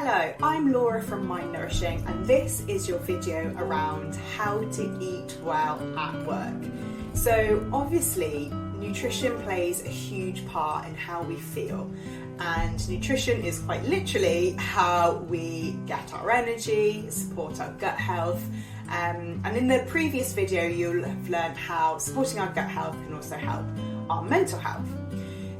Hello, I'm Laura from Mind Nourishing, and this is your video around how to eat well at work. So obviously nutrition plays a huge part in how we feel, and nutrition is quite literally how we get our energy, support our gut health, and in the previous video you'll have learned how supporting our gut health can also help our mental health.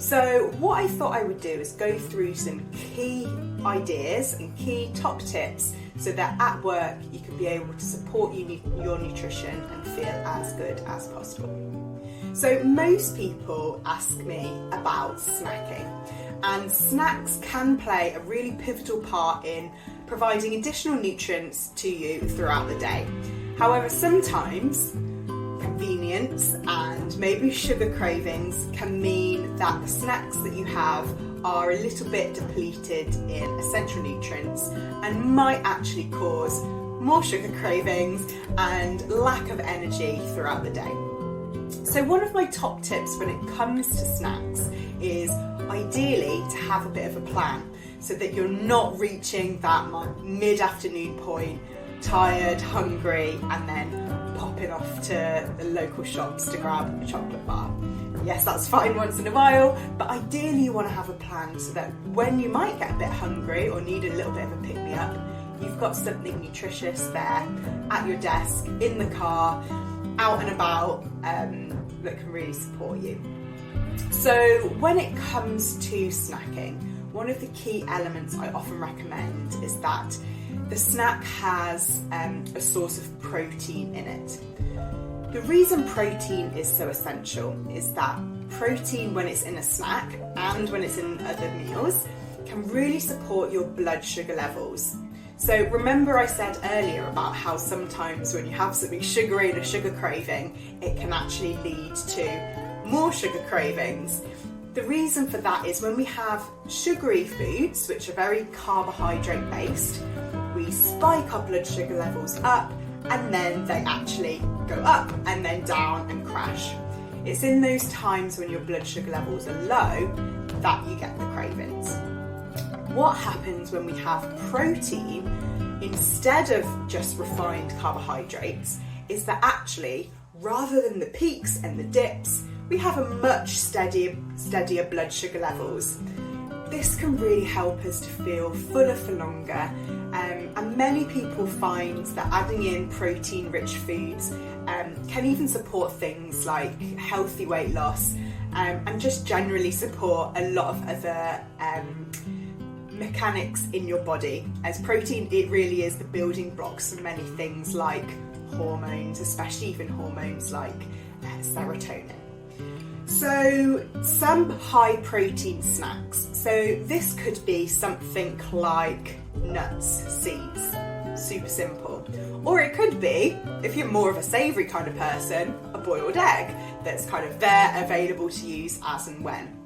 So what I thought I would do is go through some key ideas and key top tips so that at work you can be able to support your nutrition and feel as good as possible. So most people ask me about snacking, and snacks can play a really pivotal part in providing additional nutrients to you throughout the day. However, sometimes convenience and maybe sugar cravings can mean that the snacks that you have are a little bit depleted in essential nutrients and might actually cause more sugar cravings and lack of energy throughout the day. So one of my top tips when it comes to snacks is ideally to have a bit of a plan so that you're not reaching that mid-afternoon point, tired, hungry, and then popping off to the local shops to grab a chocolate bar. Yes, that's fine once in a while, but ideally you want to have a plan so that when you might get a bit hungry or need a little bit of a pick-me-up, you've got something nutritious there at your desk, in the car, out and about, that can really support you. So when it comes to snacking, one of the key elements I often recommend is that the snack has a source of protein in it. The reason protein is so essential is that protein, when it's in a snack and when it's in other meals, can really support your blood sugar levels. So remember I said earlier about how sometimes when you have something sugary and a sugar craving, it can actually lead to more sugar cravings. The reason for that is when we have sugary foods, which are very carbohydrate based, we spike our blood sugar levels up and then they actually go up and then down and crash. It's in those times when your blood sugar levels are low that you get the cravings. What happens when we have protein instead of just refined carbohydrates is that actually, rather than the peaks and the dips, we have a much steadier blood sugar levels. This can really help us to feel fuller for longer, and many people find that adding in protein-rich foods can even support things like healthy weight loss and just generally support a lot of other mechanics in your body, as protein, it really is the building blocks for many things like hormones, especially even hormones like serotonin. So some high protein snacks, so this could be something like nuts, seeds, super simple, or it could be, if you're more of a savoury kind of person, a boiled egg that's kind of there available to use as and when.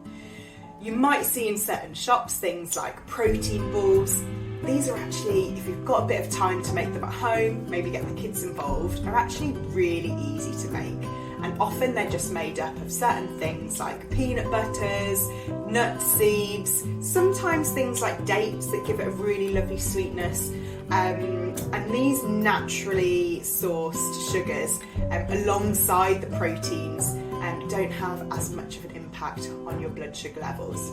You might see in certain shops things like protein balls. These are actually, if you've got a bit of time to make them at home, maybe get the kids involved, are actually really easy to make. And often they're just made up of certain things like peanut butters, nuts, seeds, sometimes things like dates that give it a really lovely sweetness. And these naturally sourced sugars alongside the proteins don't have as much of an impact on your blood sugar levels.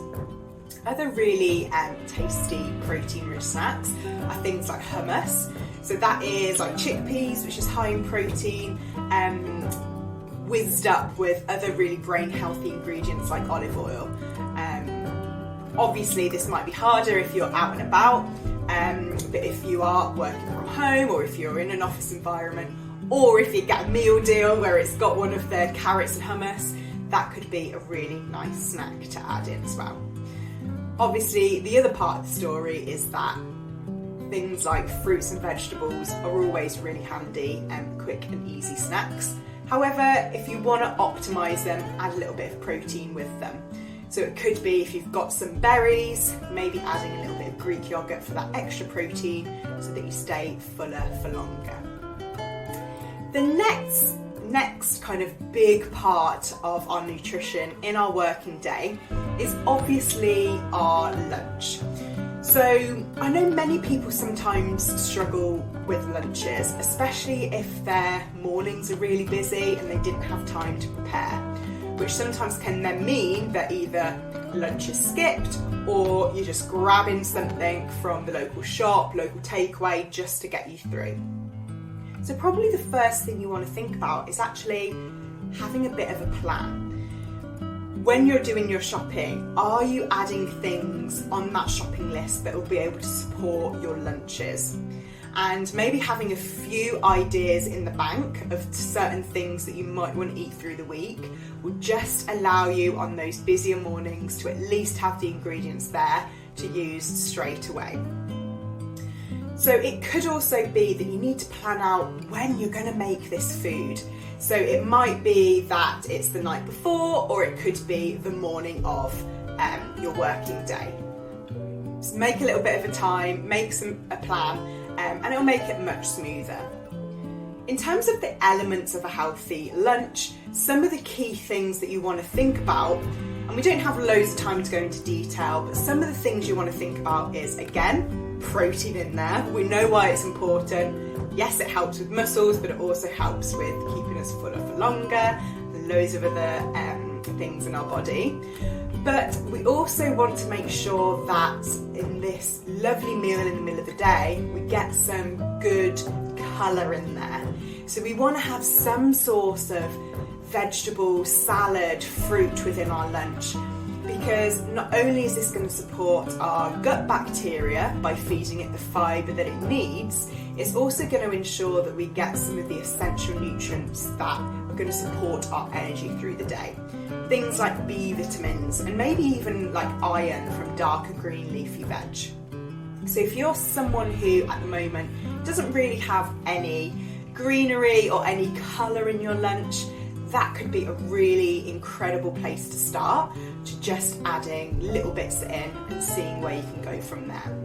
Other really tasty protein-rich snacks are things like hummus. So that is like chickpeas, which is high in protein, whizzed up with other really brain-healthy ingredients like olive oil. Obviously, this might be harder if you're out and about, but if you are working from home or if you're in an office environment, or if you get a meal deal where it's got one of the carrots and hummus, that could be a really nice snack to add in as well. Obviously, the other part of the story is that things like fruits and vegetables are always really handy and quick and easy snacks. However, if you want to optimise them, add a little bit of protein with them. So it could be, if you've got some berries, maybe adding a little bit of Greek yogurt for that extra protein so that you stay fuller for longer. The next kind of big part of our nutrition in our working day is obviously our lunch. So I know many people sometimes struggle with lunches, especially if their mornings are really busy and they didn't have time to prepare, which sometimes can then mean that either lunch is skipped or you're just grabbing something from the local shop, local takeaway, just to get you through. So probably the first thing you want to think about is actually having a bit of a plan. When you're doing your shopping, are you adding things on that shopping list that will be able to support your lunches? And maybe having a few ideas in the bank of certain things that you might want to eat through the week will just allow you on those busier mornings to at least have the ingredients there to use straight away. So it could also be that you need to plan out when you're going to make this food. So it might be that it's the night before, or it could be the morning of your working day. Just make a little bit of a time, make a plan, and it'll make it much smoother. In terms of the elements of a healthy lunch, some of the key things that you want to think about, and we don't have loads of time to go into detail, but some of the things you want to think about is, again, protein in there. We know why it's important. Yes, it helps with muscles, but it also helps with keeping us fuller for longer, and loads of other things in our body. But we also want to make sure that in this lovely meal in the middle of the day, we get some good colour in there. So we want to have some sort of vegetable, salad, fruit within our lunch, because not only is this going to support our gut bacteria by feeding it the fibre that it needs, it's also going to ensure that we get some of the essential nutrients that are going to support our energy through the day. Things like B vitamins and maybe even like iron from darker green leafy veg. So if you're someone who at the moment doesn't really have any greenery or any colour in your lunch, that could be a really incredible place to start, to just adding little bits in and seeing where you can go from there.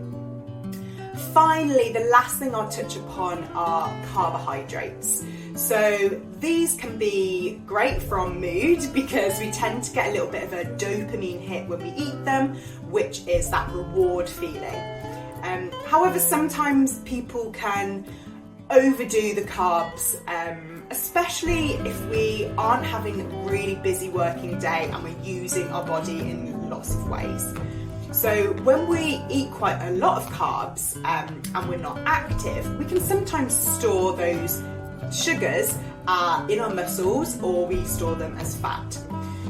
Finally, the last thing I'll touch upon are carbohydrates. So these can be great from mood because we tend to get a little bit of a dopamine hit when we eat them, which is that reward feeling. However, sometimes people can overdo the carbs, especially if we aren't having a really busy working day and we're using our body in lots of ways. So when we eat quite a lot of carbs and we're not active, we can sometimes store those sugars in our muscles, or we store them as fat.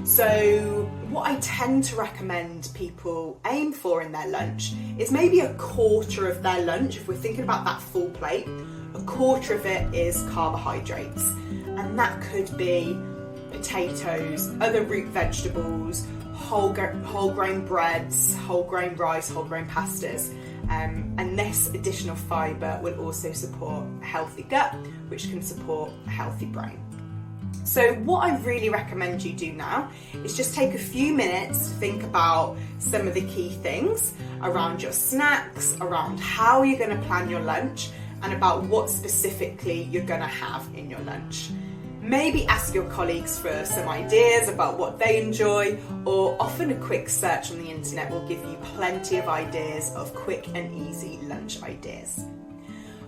So what I tend to recommend people aim for in their lunch is maybe a quarter of their lunch. If we're thinking about that full plate, a quarter of it is carbohydrates, and that could be potatoes, other root vegetables, whole grain breads, whole grain rice, whole grain pastas, and this additional fibre will also support a healthy gut, which can support a healthy brain. So what I really recommend you do now is just take a few minutes to think about some of the key things around your snacks, around how you're going to plan your lunch, and about what specifically you're going to have in your lunch. Maybe ask your colleagues for some ideas about what they enjoy, or often a quick search on the internet will give you plenty of ideas of quick and easy lunch ideas.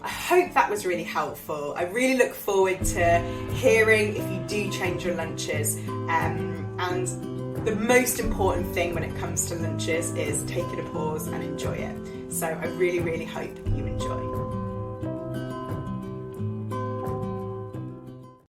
I hope that was really helpful. I really look forward to hearing if you do change your lunches, and the most important thing when it comes to lunches is taking a pause and enjoy it. So I really, really hope you enjoy